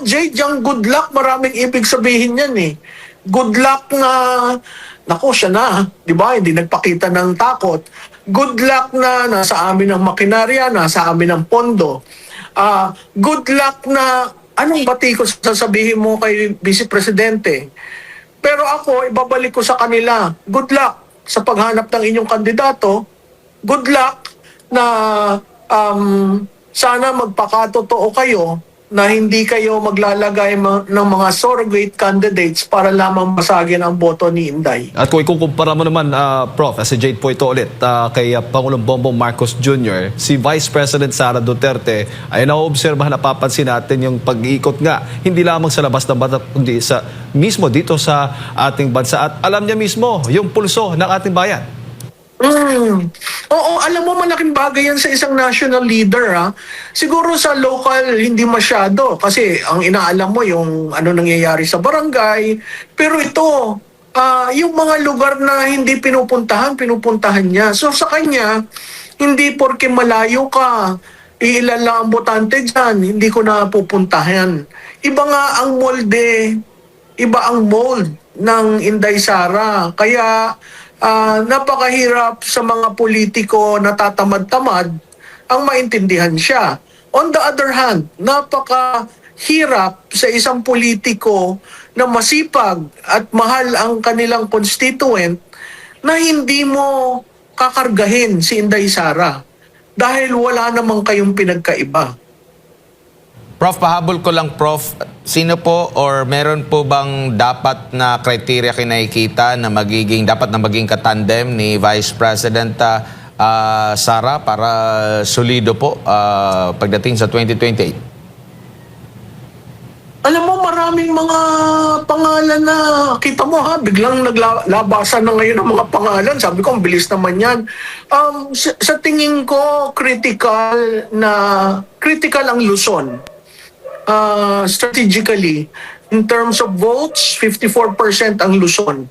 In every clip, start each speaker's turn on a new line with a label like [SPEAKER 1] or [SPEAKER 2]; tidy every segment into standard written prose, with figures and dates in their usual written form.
[SPEAKER 1] Jade, yung good luck, maraming ibig sabihin yan eh. Good luck na, nako siya na, di ba? Hindi nagpakita ng takot. Good luck na nasa amin ang makinarya, nasa amin ang pondo. Good luck na, anong batikos sasabihin mo kay Vice Presidente? Pero ako, ibabalik ko sa kanila, good luck sa paghanap ng inyong kandidato. Good luck na sana magpakatotoo kayo na hindi kayo maglalagay ng mga surrogate candidates para lamang masagin ang boto ni Inday.
[SPEAKER 2] At kung ikukumpara mo naman, Prof, si Jade po ito ulit, kay Pangulong Bongbong Marcos Jr., si Vice President Sara Duterte ay naobserbahan, napapansin natin yung pag-iikot nga, hindi lamang sa labas ng bansa, kundi sa, mismo dito sa ating bansa. At alam niya mismo yung pulso ng ating bayan.
[SPEAKER 1] Oo, alam mo, malaking bagay yan sa isang national leader, ha? Siguro sa local, hindi masyado. Kasi ang inaalam mo yung ano nangyayari sa barangay. Pero ito, yung mga lugar na hindi pinupuntahan niya. So sa kanya, hindi porke malayo ka, iilan lang ang botante dyan, hindi ko na pupuntahan. Iba nga ang molde, iba ang mold ng Inday Sara. Kaya napakahirap sa mga politiko na tatamad-tamad ang maintindihan siya. On the other hand, napakahirap sa isang politiko na masipag at mahal ang kanilang constituent na hindi mo kakargahin si Inday Sara dahil wala namang kayong pinagkaiba.
[SPEAKER 3] Prof, pahabol ko lang, Prof. Sino po or meron po bang dapat na criteria kinakita na dapat na maging katandem ni Vice President Sara para solido po pagdating sa 2028?
[SPEAKER 1] Alam mo, maraming mga pangalan na, kita mo ha, biglang naglabasan na ngayon ang mga pangalan. Sabi ko, ang bilis naman yan. Sa tingin ko, critical ang Luzon. Strategically, in terms of votes, 54% ang Luzon.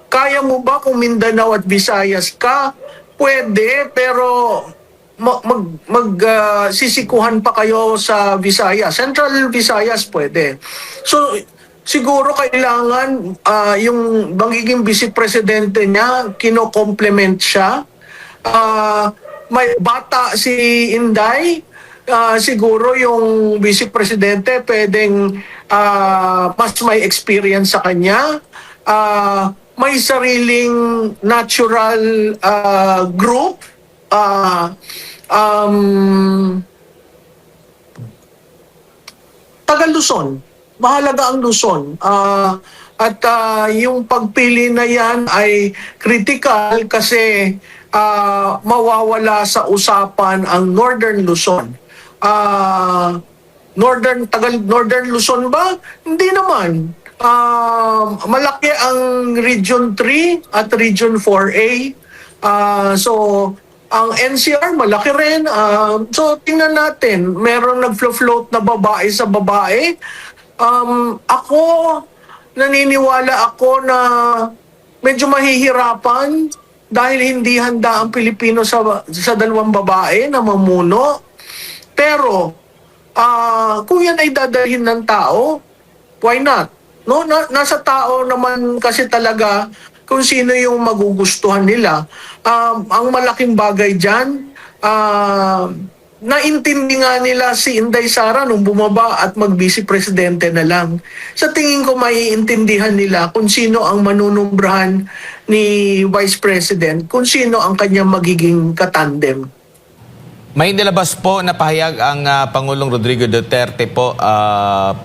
[SPEAKER 1] Kaya mo ba kung Mindanao at Visayas ka? Pwede, pero sisikuhan pa kayo sa Visayas. Central Visayas pwede. So, siguro kailangan yung magiging vice presidente niya, kino-complement siya. May bata si Inday, siguro yung vice presidente pwedeng mas may experience sa kanya. May sariling natural group. Taga Luzon. Mahalaga ang Luzon. At yung pagpili na yan ay critical kasi mawawala sa usapan ang Northern Luzon. Northern Luzon ba? Hindi naman. Malaki ang Region 3 at Region 4A. So, ang NCR malaki rin. So, tingnan natin. Merong nag-float na babae sa babae. Ako, naniniwala ako na medyo mahihirapan dahil hindi handa ang Pilipino sa dalawang babae na mamuno. Pero, kung yan ay dadalhin ng tao, why not? No, nasa tao naman kasi talaga kung sino yung magugustuhan nila. Ang malaking bagay dyan, naintindi nga nila si Inday Sara nung bumaba at mag-vice presidente na lang. Sa tingin ko maiintindihan nila kung sino ang manunumbrahan ni Vice President, kung sino ang kanyang magiging katandem.
[SPEAKER 3] May nilabas po na pahayag ang Pangulong Rodrigo Duterte po,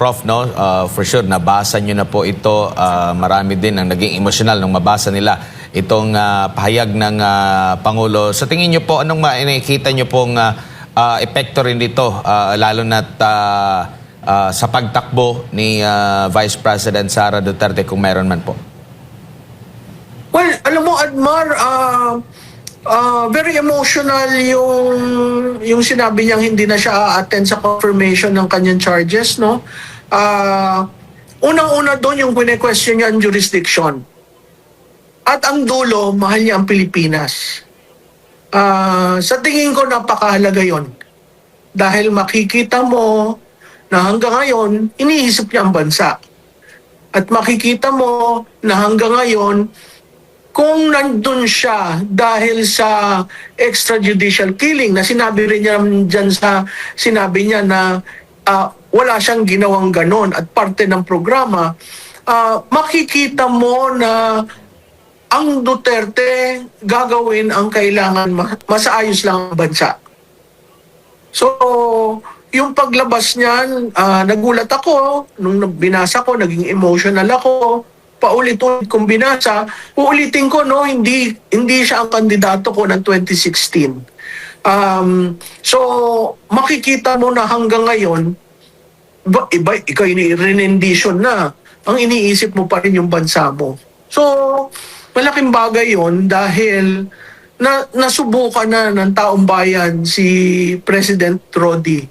[SPEAKER 3] Prof, no? For sure, nabasa nyo na po ito. Marami din ang naging emosyonal nung mabasa nila itong pahayag ng Pangulo. Sa tingin nyo po, anong nakikita nyo pong epekto rin dito, lalo na't sa pagtakbo ni Vice President Sara Duterte kung meron man po?
[SPEAKER 1] Well, alam mo, Admar, very emotional yung sinabi niyang hindi na siya a-attend sa confirmation ng kanyang charges, no? Unang-una doon yung kine-question niya ang jurisdiction. At ang dulo, mahal niya ang Pilipinas. Sa tingin ko, napakahalaga yon. Dahil makikita mo na hanggang ngayon, iniisip niya ang bansa. At makikita mo na hanggang ngayon, kung nandun siya dahil sa extrajudicial killing, na sinabi rin niya dyan sa sinabi niya na wala siyang ginawang ganon at parte ng programa, makikita mo na ang Duterte gagawin ang kailangan masaayos lang ang bansa. So, yung paglabas niyan, nagulat ako, nung binasa ko, naging emotional ako, paulit-ulit kong binasa, uulitin ko, no, hindi siya ang kandidato ko ng 2016. So, makikita mo na hanggang ngayon, ikaw rendition na, ang iniisip mo pa rin yung bansa mo. So, malaking bagay yon dahil nasubukan na ng taong bayan si President Rodi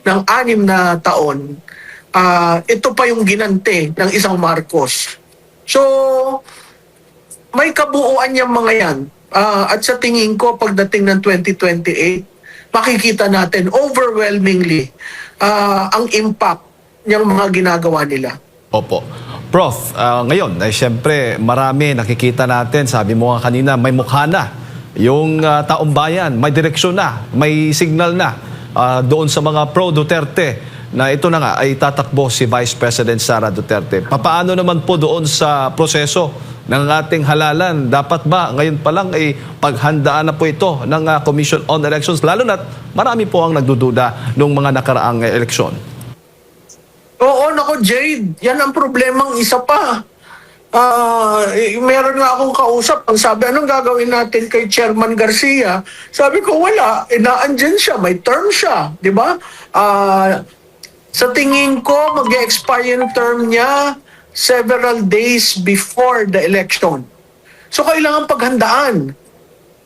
[SPEAKER 1] ng 6 na taon. Ito pa yung ginante ng isang Marcos. So, may kabuuan yung mga yan. At sa tingin ko, pagdating ng 2028, makikita natin overwhelmingly ang impact ng mga ginagawa nila.
[SPEAKER 2] Opo. Prof, ngayon, siyempre marami nakikita natin, sabi mo nga kanina, may mukha na. Yung taong bayan, may direksyon na, may signal na doon sa mga pro-Duterte na ito na nga ay tatakbo si Vice President Sara Duterte. Papaano naman po doon sa proseso ng ating halalan? Dapat ba ngayon pa lang ay paghandaan na po ito ng Commission on Elections? Lalo na't marami po ang nagdududa nung mga nakaraang eleksyon.
[SPEAKER 1] Oo, nako Jade, yan ang problemang isa pa. Meron nga akong kausap, ang sabi, anong gagawin natin kay Chairman Garcia? Sabi ko, wala, naandyan siya, may term siya, di ba? Sa tingin ko, mag-expire yung term niya several days before the election. So, kailangan paghandaan.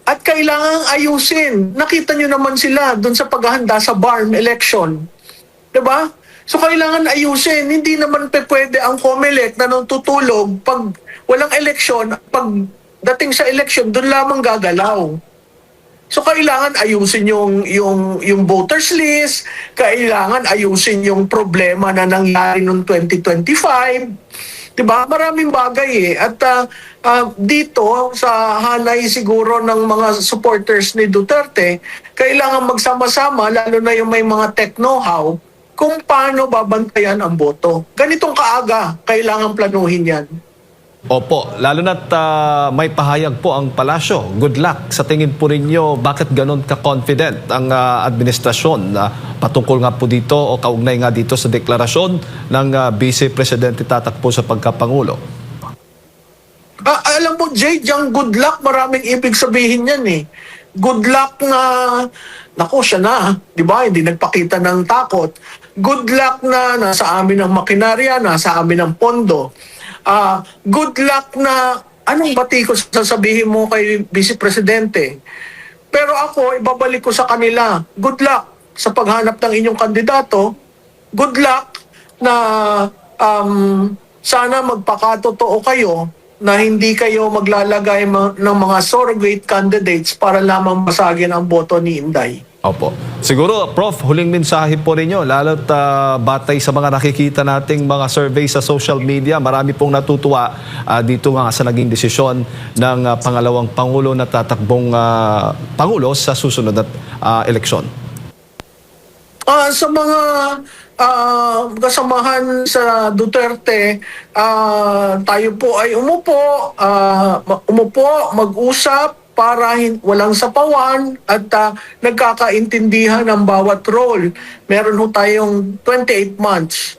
[SPEAKER 1] At kailangan ayusin. Nakita nyo naman sila doon sa paghahanda sa BARM election. Di ba? So, kailangan ayusin. Hindi naman pwede ang COMELEC na nang tutulog pag walang eleksyon, pag dating sa eleksyon, doon lamang gagalaw. So, kailangan ayusin yung voters list, kailangan ayusin yung problema na nangyari noong 2025. Diba? Maraming bagay eh. At dito, sa hanay siguro ng mga supporters ni Duterte, kailangan magsama-sama, lalo na yung may mga tech know-how, kung paano babantayan ang boto. Ganitong kaaga, kailangan planuhin yan.
[SPEAKER 2] Opo, lalo na't may pahayag po ang palasyo. Good luck. Sa tingin po ninyo, bakit ganon ka-confident ang administrasyon patungkol nga po dito o kaugnay nga dito sa deklarasyon ng Vice Presidente tatakbo sa pagkapangulo?
[SPEAKER 1] Alam mo, Jay, yung good luck, maraming ibig sabihin yan eh. Good luck na, naku, siya na, di ba? Hindi nagpakita ng takot. Good luck na nasa amin ang makinarya, nasa amin ang pondo. Good luck na, anong bati ko sasabihin mo kay Vice Presidente? Pero ako, ibabalik ko sa kanila, good luck sa paghanap ng inyong kandidato. Good luck na sana magpakatotoo kayo na hindi kayo maglalagay ng mga surrogate candidates para lamang masagin ang boto ni Inday.
[SPEAKER 2] Opo. Siguro, Prof, huling mensahe po ninyo, lalo't batay sa mga nakikita nating mga survey sa social media, marami pong natutuwa dito nga sa naging desisyon ng pangalawang Pangulo na tatakbong Pangulo sa susunod na eleksyon.
[SPEAKER 1] Sa mga kasamahan sa Duterte, tayo po ay umupo, mag-usap para walang sapawan at nagkakaintindihan ng bawat role. Meron ho tayong 28 months.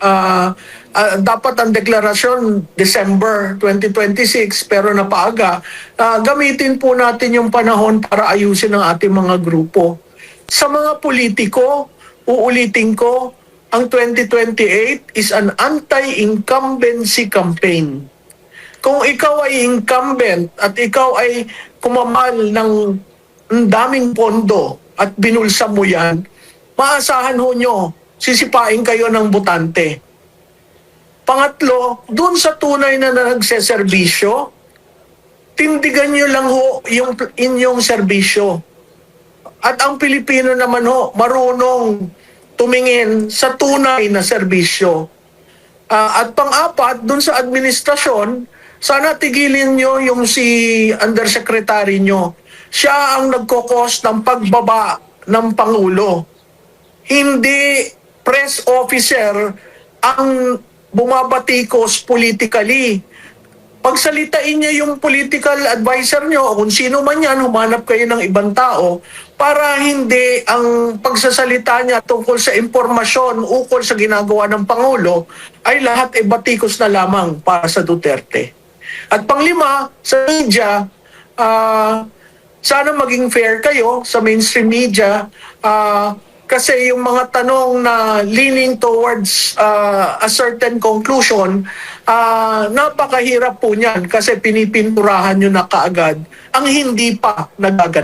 [SPEAKER 1] Dapat ang deklarasyon December 2026 pero napaaga. Gamitin po natin yung panahon para ayusin ang ating mga grupo. Sa mga politiko, uulitin ko, ang 2028 is an anti-incumbency campaign. Kung ikaw ay incumbent at ikaw ay kumamal ng daming pondo at binulsa mo yan, maasahan ho nyo, sisipain kayo ng botante. Pangatlo, dun sa tunay na nagseserbisyo, tindigan nyo lang ho yung inyong serbisyo. At ang Pilipino naman ho, marunong tumingin sa tunay na serbisyo. At pang-apat, dun sa administrasyon, sana tigilin nyo yung si undersecretary nyo. Siya ang nagkokos ng pagbaba ng Pangulo. Hindi press officer ang bumabatikos politically. Pagsalitain niya yung political advisor nyo o kung sino man yan, humanap kayo ng ibang tao para hindi ang pagsasalita niya tungkol sa impormasyon ukol sa ginagawa ng Pangulo ay lahat ay batikos na lamang para sa Duterte. At panglima, sa media, sana maging fair kayo sa mainstream media kasi yung mga tanong na leaning towards a certain conclusion, napakahirap po niyan kasi pinipinturahan nyo na kaagad ang hindi pa nagaganap.